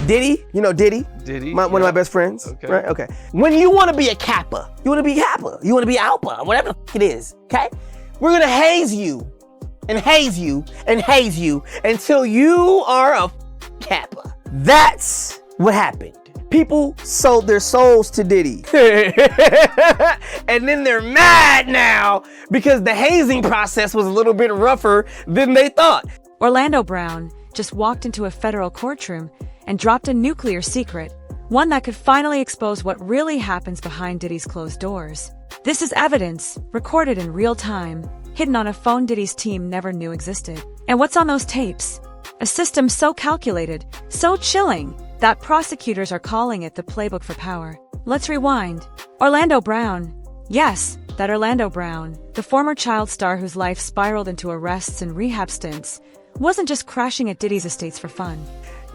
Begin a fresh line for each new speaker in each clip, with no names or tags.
Diddy, you know Diddy?
Diddy,
one of my best friends.
Okay.
Right? Okay. When you want to be a Kappa, you want to be Kappa, you want to be Alpha, whatever the it is, okay? We're gonna haze you and haze you and haze you until you are a Kappa. That's what happened. People sold their souls to Diddy. And then they're mad now because the hazing process was a little bit rougher than they thought.
Orlando Brown just walked into a federal courtroom and dropped a nuclear secret, one that could finally expose what really happens behind Diddy's closed doors. This is evidence, recorded in real time, hidden on a phone Diddy's team never knew existed. And what's on those tapes? A system so calculated, so chilling, that prosecutors are calling it the playbook for power. Let's rewind. Orlando Brown. Yes, that Orlando Brown, the former child star whose life spiraled into arrests and rehab stints, wasn't just crashing at Diddy's estates for fun.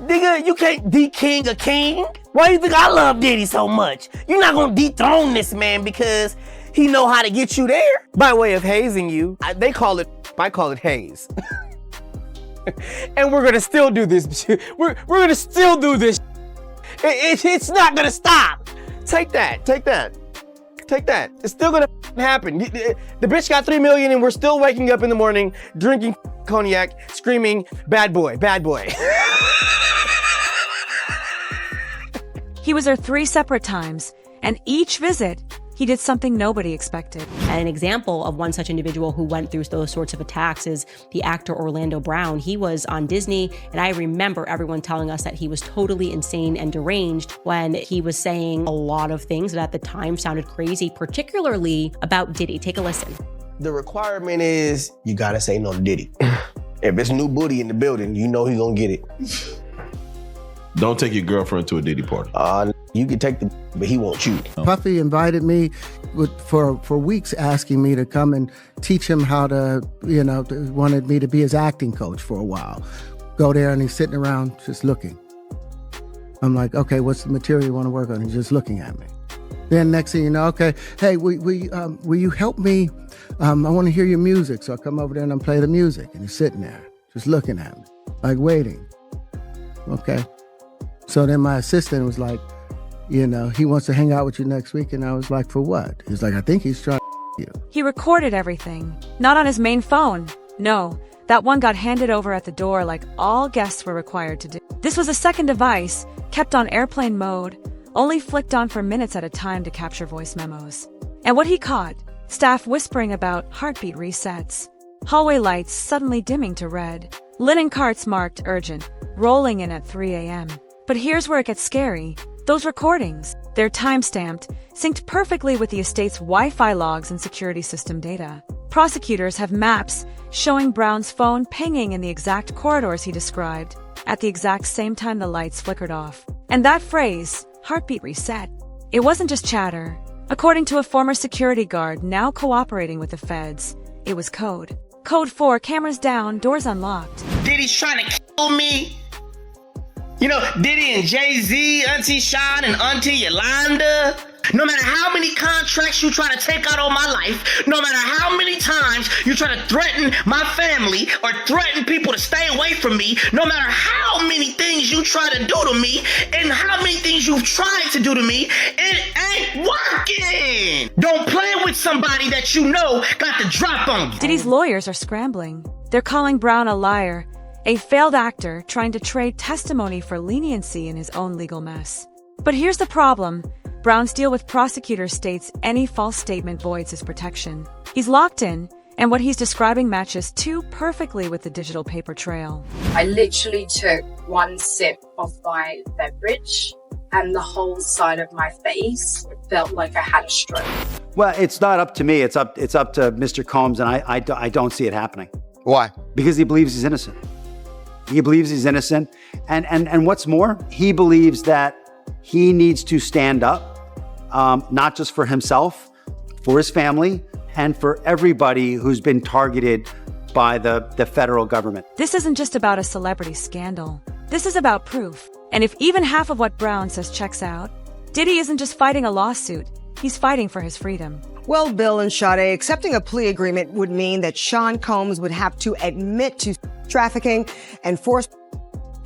Nigga, you can't de-king a king. Why do you think I love Diddy so much? You're not gonna dethrone this man because he know how to get you there. By way of hazing you, I call it haze. And we're gonna still do this. We're gonna still do this. It's not gonna stop. Take that. It's still gonna happen. The bitch got 3 million and we're still waking up in the morning, drinking cognac, screaming, bad boy, bad boy.
He was there 3 separate times, and each visit, he did something nobody expected.
An example of one such individual who went through those sorts of attacks is the actor Orlando Brown. He was on Disney, and I remember everyone telling us that he was totally insane and deranged when he was saying a lot of things that at the time sounded crazy, particularly about Diddy. Take a listen.
The requirement is you gotta say no to Diddy. If it's new booty in the building, you know he's gonna get it.
Don't take your girlfriend to a Diddy party.
You can take but he won't you.
Puffy invited me for weeks, asking me to come and teach him how to, wanted me to be his acting coach for a while. Go there and he's sitting around just looking. I'm like, okay, what's the material you want to work on? He's just looking at me. Then next thing you know, okay, hey, will you help me? I want to hear your music. So I come over there and I play the music. And he's sitting there just looking at me, like waiting. Okay. So then my assistant was like, he wants to hang out with you next week. And I was like, for what? He's like, I think he's trying to you.
He recorded everything, not on his main phone. No, that one got handed over at the door like all guests were required to do. This was a second device, kept on airplane mode, only flicked on for minutes at a time to capture voice memos. And what he caught, staff whispering about heartbeat resets, hallway lights suddenly dimming to red, linen carts marked urgent, rolling in at 3 a.m. But here's where it gets scary. Those recordings, they're time-stamped, synced perfectly with the estate's Wi-Fi logs and security system data. Prosecutors have maps showing Brown's phone pinging in the exact corridors he described, at the exact same time the lights flickered off. And that phrase, heartbeat reset, it wasn't just chatter. According to a former security guard now cooperating with the feds, it was code. Code 4, cameras down, doors unlocked.
Diddy's trying to kill me. Diddy and Jay-Z, Auntie Sean and Auntie Yolanda. No matter how many contracts you try to take out on my life, no matter how many times you try to threaten my family or threaten people to stay away from me, no matter how many things you try to do to me and how many things you've tried to do to me, it ain't working. Don't play with somebody that you know got the drop on you.
Diddy's lawyers are scrambling. They're calling Brown a liar, a failed actor trying to trade testimony for leniency in his own legal mess. But here's the problem. Brown's deal with prosecutors states any false statement voids his protection. He's locked in, and what he's describing matches too perfectly with the digital paper trail.
I literally took one sip of my beverage, and the whole side of my face felt like I had a stroke.
Well, it's not up to me. It's up to Mr. Combs, and I don't see it happening.
Why?
Because he believes he's innocent. He believes he's innocent. And what's more, he believes that he needs to stand up, not just for himself, for his family, and for everybody who's been targeted by the federal government.
This isn't just about a celebrity scandal. This is about proof. And if even half of what Brown says checks out, Diddy isn't just fighting a lawsuit, he's fighting for his freedom.
Well, Bill and Sade, accepting a plea agreement would mean that Sean Combs would have to admit to trafficking and force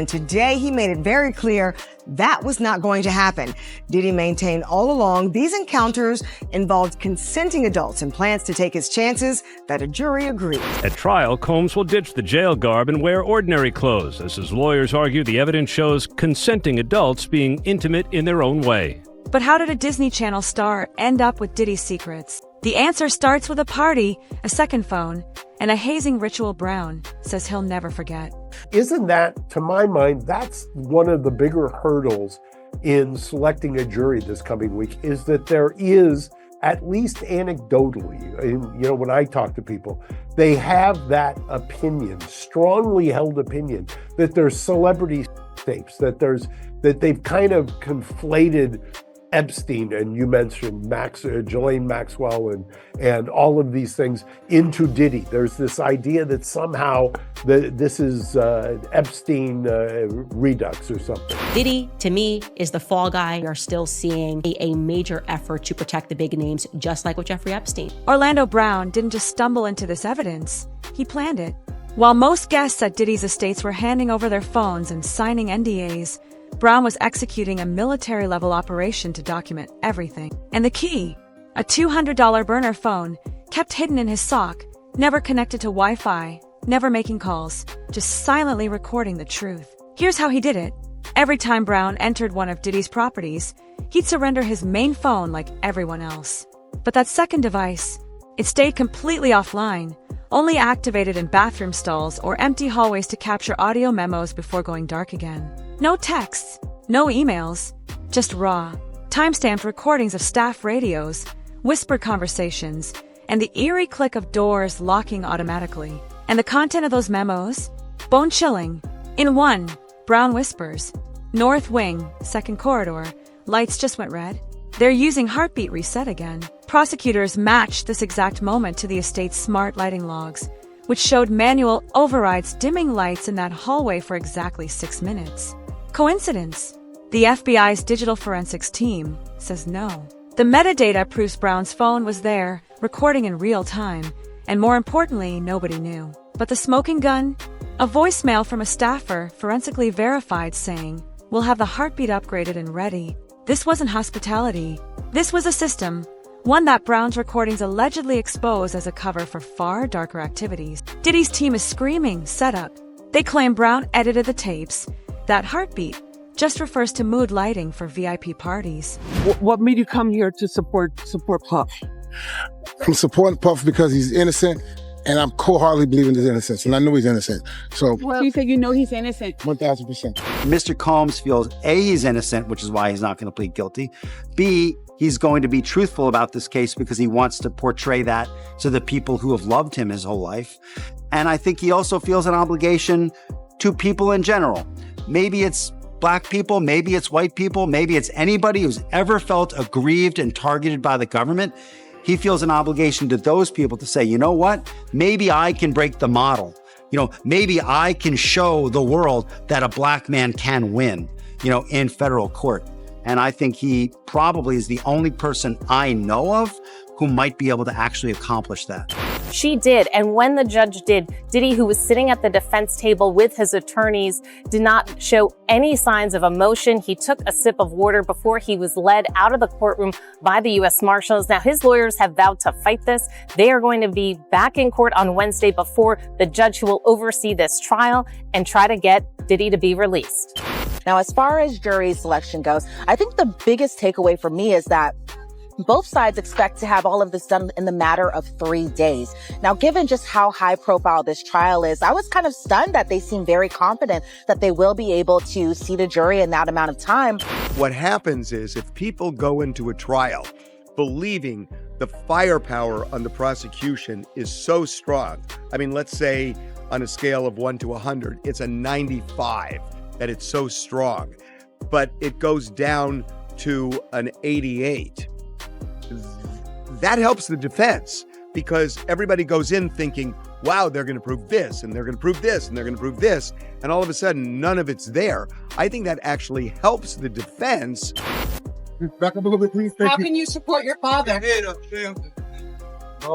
And today he made it very clear that was not going to happen. Diddy maintained all along these encounters involved consenting adults and plans to take his chances that a jury agreed.
At trial, Combs will ditch the jail garb and wear ordinary clothes. As his lawyers argue, the evidence shows consenting adults being intimate in their own way.
But how did a Disney Channel star end up with Diddy's secrets? The answer starts with a party, a second phone, and a hazing ritual Brown says he'll never forget.
Isn't that, to my mind, that's one of the bigger hurdles in selecting a jury this coming week, is that there is, at least anecdotally, when I talk to people, they have that opinion, strongly held opinion, that there's celebrity tapes, that they've kind of conflated Epstein, and you mentioned Ghislaine Maxwell and all of these things into Diddy. There's this idea that somehow this is Epstein redux or something.
Diddy, to me, is the fall guy. We are still seeing a major effort to protect the big names, just like with Jeffrey Epstein.
Orlando Brown didn't just stumble into this evidence. He planned it. While most guests at Diddy's estates were handing over their phones and signing NDAs, Brown was executing a military-level operation to document everything. And the key, a $200 burner phone, kept hidden in his sock, never connected to Wi-Fi, never making calls, just silently recording the truth. Here's how he did it. Every time Brown entered one of Diddy's properties, he'd surrender his main phone like everyone else. But that second device, it stayed completely offline, only activated in bathroom stalls or empty hallways to capture audio memos before going dark again. No texts, no emails, just raw, time-stamped recordings of staff radios, whispered conversations, and the eerie click of doors locking automatically. And the content of those memos? Bone-chilling. In one, Brown whispers, "North Wing, second corridor, lights just went red." They're using heartbeat reset again. Prosecutors matched this exact moment to the estate's smart lighting logs, which showed manual overrides dimming lights in that hallway for exactly 6 minutes. Coincidence? The FBI's digital forensics team says no. The metadata proves Brown's phone was there, recording in real time, and more importantly, nobody knew. But the smoking gun? A voicemail from a staffer forensically verified saying, "We'll have the heartbeat upgraded and ready." This wasn't hospitality. This was a system, one that Brown's recordings allegedly exposed as a cover for far darker activities. Diddy's team is screaming, "Set up." They claim Brown edited the tapes. That heartbeat just refers to mood lighting for VIP parties.
What made you come here to support Puff?
I'm supporting Puff because he's innocent, and I'm wholeheartedly believing his innocence, and I know he's innocent. So
You say you know he's innocent?
1,000%.
Mr. Combs feels A, he's innocent, which is why he's not going to plead guilty. B, he's going to be truthful about this case because he wants to portray that to the people who have loved him his whole life. And I think he also feels an obligation to people in general. Maybe it's Black people, maybe it's white people, maybe it's anybody who's ever felt aggrieved and targeted by the government. He feels an obligation to those people to say, you know what? Maybe I can break the model. Maybe I can show the world that a Black man can win, in federal court. And I think he probably is the only person I know of who might be able to actually accomplish that.
She did. And when the judge did, Diddy, who was sitting at the defense table with his attorneys, did not show any signs of emotion. He took a sip of water before he was led out of the courtroom by the U.S. Marshals. Now, his lawyers have vowed to fight this. They are going to be back in court on Wednesday before the judge who will oversee this trial and try to get Diddy to be released.
Now, as far as jury selection goes, I think the biggest takeaway for me is that both sides expect to have all of this done in the matter of 3 days. Now, given just how high profile this trial is, I was kind of stunned that they seem very confident that they will be able to seat a jury in that amount of time.
What happens is if people go into a trial believing the firepower on the prosecution is so strong, I mean, let's say on a scale of 1 to 100, it's a 95 that it's so strong, but it goes down to an 88. That helps the defense because everybody goes in thinking, wow, they're going to prove this and they're going to prove this and they're going to prove this. And all of a sudden, none of it's there. I think that actually helps the defense.
Back up a little bit, please.
How can you support your father? How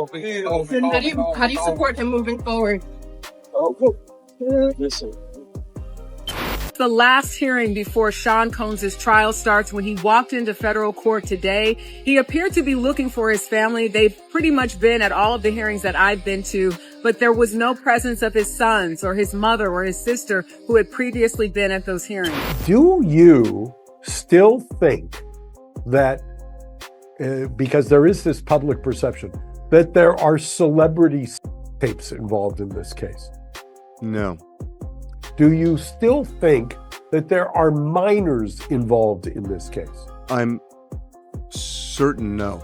do you support him moving forward?
Listen.
The last hearing before Sean Combs' trial starts, when he walked into federal court today, he appeared to be looking for his family. They've pretty much been at all of the hearings that I've been to, but there was no presence of his sons or his mother or his sister who had previously been at those hearings.
Do you still think that, because there is this public perception, that there are celebrity tapes involved in this case?
No.
Do you still think that there are minors involved in this case?
I'm certain no.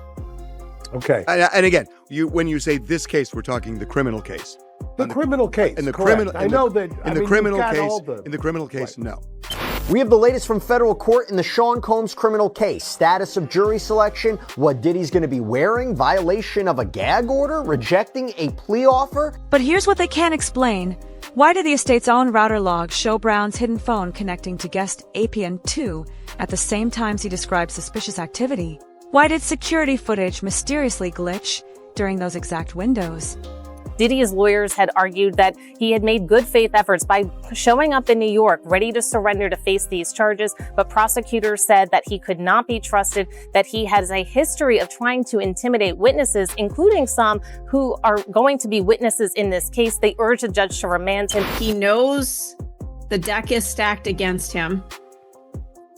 Okay.
And again, when you say this case, we're talking the criminal case.
The criminal case.
In the
correct.
criminal,
I know that.
In the criminal case. In the criminal case, no.
We have the latest from federal court in the Sean Combs criminal case. Status of jury selection, what Diddy's going to be wearing, violation of a gag order, rejecting a plea offer.
But here's what they can't explain. Why did the estate's own router logs show Brown's hidden phone connecting to guest Appian 2 at the same times he described suspicious activity? Why did security footage mysteriously glitch during those exact windows?
Diddy's lawyers had argued that he had made good faith efforts by showing up in New York, ready to surrender to face these charges, but prosecutors said that he could not be trusted, that he has a history of trying to intimidate witnesses, including some who are going to be witnesses in this case. They urged the judge to remand him.
He knows the deck is stacked against him.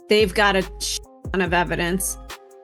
They've got a ton of evidence.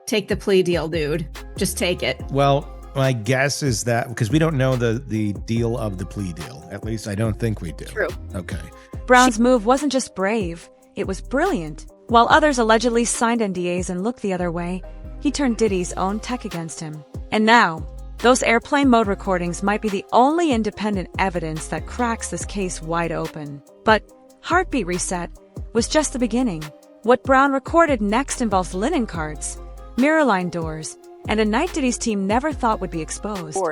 Take the plea deal, dude. Just take it.
Well, my guess is that, because we don't know the deal of the plea deal. At least I don't think we do.
True.
Okay.
Brown's move wasn't just brave, it was brilliant. While others allegedly signed NDAs and looked the other way, he turned Diddy's own tech against him. And now, those airplane mode recordings might be the only independent evidence that cracks this case wide open. But Heartbeat Reset was just the beginning. What Brown recorded next involves linen carts, mirror-lined doors, and a night Diddy's team never thought would be exposed.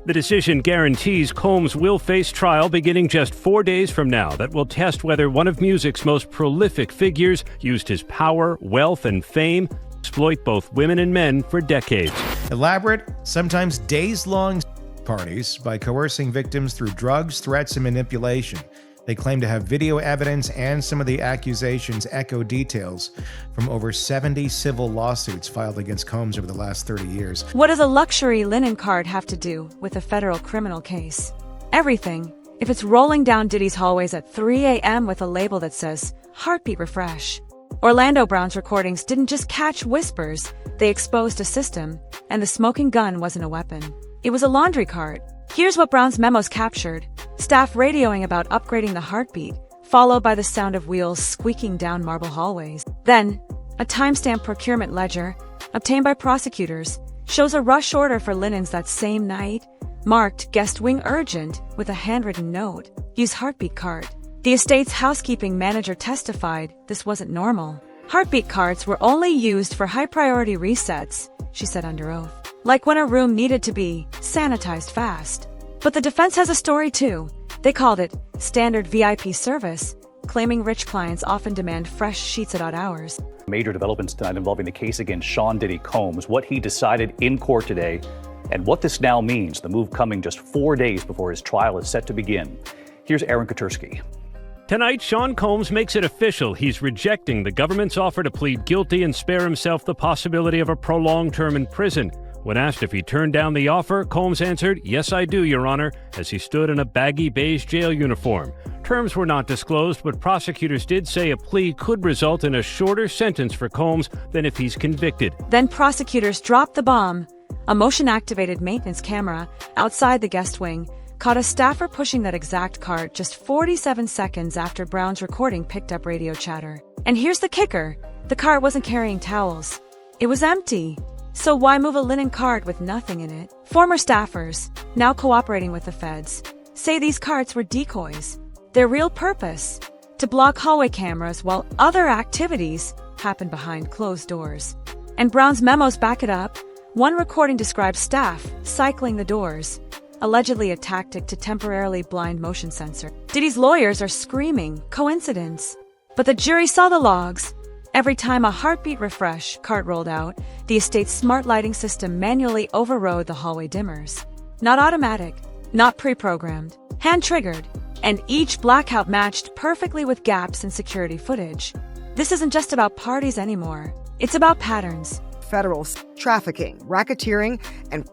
The decision guarantees Combs will face trial beginning just 4 days from now that will test whether one of music's most prolific figures used his power, wealth, and fame to exploit both women and men for decades.
Elaborate, sometimes days-long parties by coercing victims through drugs, threats, and manipulation. They claim to have video evidence, and some of the accusations echo details from over 70 civil lawsuits filed against Combs over the last 30 years.
What does a luxury linen cart have to do with a federal criminal case? Everything, if it's rolling down Diddy's hallways at 3 a.m. with a label that says, Heartbeat Refresh. Orlando Brown's recordings didn't just catch whispers, they exposed a system, and the smoking gun wasn't a weapon. It was a laundry cart. Here's what Brown's memos captured. Staff radioing about upgrading the heartbeat, followed by the sound of wheels squeaking down marble hallways. Then, a timestamp procurement ledger, obtained by prosecutors, shows a rush order for linens that same night, marked guest wing urgent with a handwritten note. Use heartbeat cart. The estate's housekeeping manager testified this wasn't normal. Heartbeat carts were only used for high-priority resets, she said under oath. Like when a room needed to be sanitized fast. But the defense has a story too. They called it standard VIP service, claiming rich clients often demand fresh sheets at odd hours.
Major developments tonight involving the case against Sean Diddy Combs, what he decided in court today, and what this now means, the move coming just 4 days before his trial is set to begin. Here's Aaron Katursky.
Tonight, Sean Combs makes it official. He's rejecting the government's offer to plead guilty and spare himself the possibility of a prolonged term in prison. When asked if he turned down the offer, Combs answered, "Yes, I do, Your Honor," as he stood in a baggy beige jail uniform. Terms were not disclosed, but prosecutors did say a plea could result in a shorter sentence for Combs than if he's convicted.
Then prosecutors dropped the bomb. A motion-activated maintenance camera outside the guest wing caught a staffer pushing that exact cart just 47 seconds after Brown's recording picked up radio chatter. And here's the kicker. The cart wasn't carrying towels. It was empty. So why move a linen cart with nothing in it? Former staffers, now cooperating with the feds, say these carts were decoys. Their real purpose? To block hallway cameras while other activities happen behind closed doors. And Brown's memos back it up. One recording describes staff cycling the doors, allegedly a tactic to temporarily blind motion sensor. Diddy's lawyers are screaming, coincidence. But the jury saw the logs. Every time a heartbeat refresh cart rolled out, the estate's smart lighting system manually overrode the hallway dimmers. Not automatic, not pre-programmed, hand-triggered. and each blackout matched perfectly with gaps in security footage. This isn't just about parties anymore. It's about patterns.
Federal trafficking, racketeering, and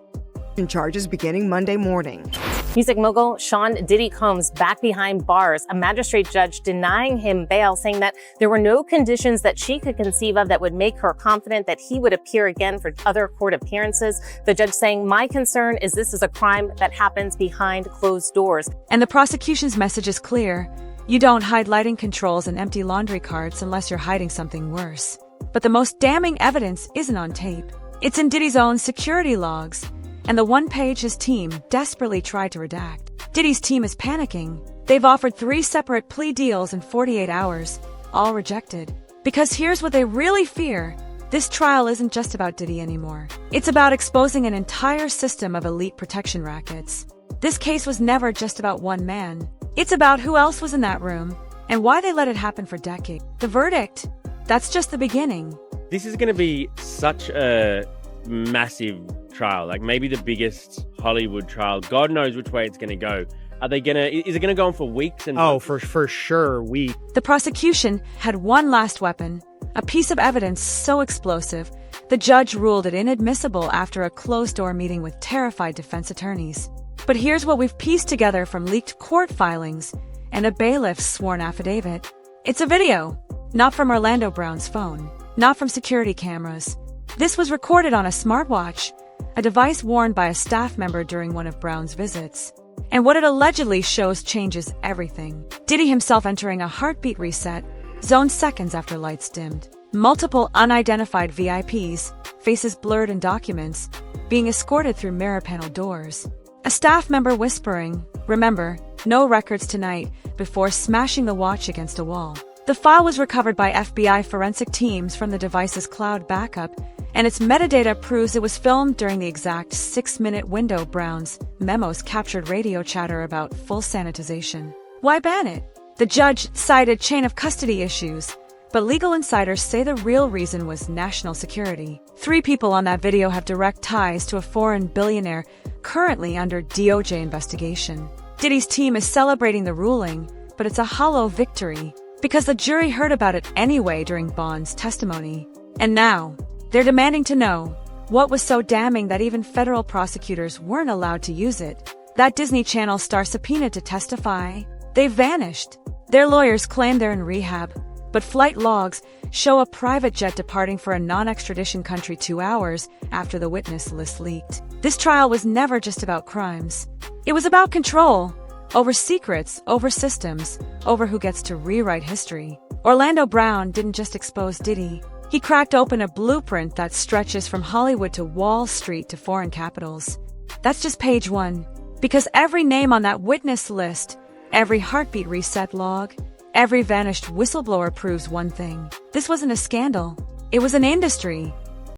charges beginning Monday morning.
Music mogul Sean Diddy Combs back behind bars, a magistrate judge denying him bail, saying that there were no conditions that she could conceive of that would make her confident that he would appear again for other court appearances. The judge saying, "My concern is this is a crime that happens behind closed doors."
And the prosecution's message is clear. You don't hide lighting controls and empty laundry carts unless you're hiding something worse. But the most damning evidence isn't on tape. It's in Diddy's own security logs, and the one page his team desperately tried to redact. Diddy's team is panicking. They've offered 3 separate plea deals in 48 hours, all rejected. Because here's what they really fear. This trial isn't just about Diddy anymore. It's about exposing an entire system of elite protection rackets. This case was never just about one man. It's about who else was in that room and why they let it happen for decades. The verdict, that's just the beginning.
This is going to be such a massive trial, like maybe the biggest Hollywood trial. God knows which way it's going to go. Is it going to go on for weeks? And
for sure, weeks.
The prosecution had one last weapon, a piece of evidence so explosive, the judge ruled it inadmissible after a closed-door meeting with terrified defense attorneys. But here's what we've pieced together from leaked court filings and a bailiff's sworn affidavit. It's a video, not from Orlando Brown's phone, not from security cameras. This was recorded on a smartwatch, a device worn by a staff member during one of Brown's visits. And what it allegedly shows changes everything. Diddy himself entering a heartbeat reset, zone seconds after lights dimmed. Multiple unidentified VIPs, faces blurred in documents, being escorted through mirror panel doors. A staff member whispering, "Remember, no records tonight," before smashing the watch against a wall. The file was recovered by FBI forensic teams from the device's cloud backup, and its metadata proves it was filmed during the exact 6-minute window Brown's memos captured radio chatter about full sanitization. Why ban it? The judge cited chain of custody issues, but legal insiders say the real reason was national security. 3 people on that video have direct ties to a foreign billionaire currently under DOJ investigation. Diddy's team is celebrating the ruling, but it's a hollow victory, because the jury heard about it anyway during Bond's testimony. And now, they're demanding to know what was so damning that even federal prosecutors weren't allowed to use it. That Disney Channel star subpoenaed to testify, they've vanished. Their lawyers claim they're in rehab, but flight logs show a private jet departing for a non-extradition country 2 hours after the witness list leaked. This trial was never just about crimes. It was about control, over secrets, over systems, over who gets to rewrite history. Orlando Brown didn't just expose Diddy. He cracked open a blueprint that stretches from Hollywood to Wall Street to foreign capitals. That's just page 1, because every name on that witness list, every heartbeat reset log, every vanished whistleblower proves one thing. This wasn't a scandal. It was an industry.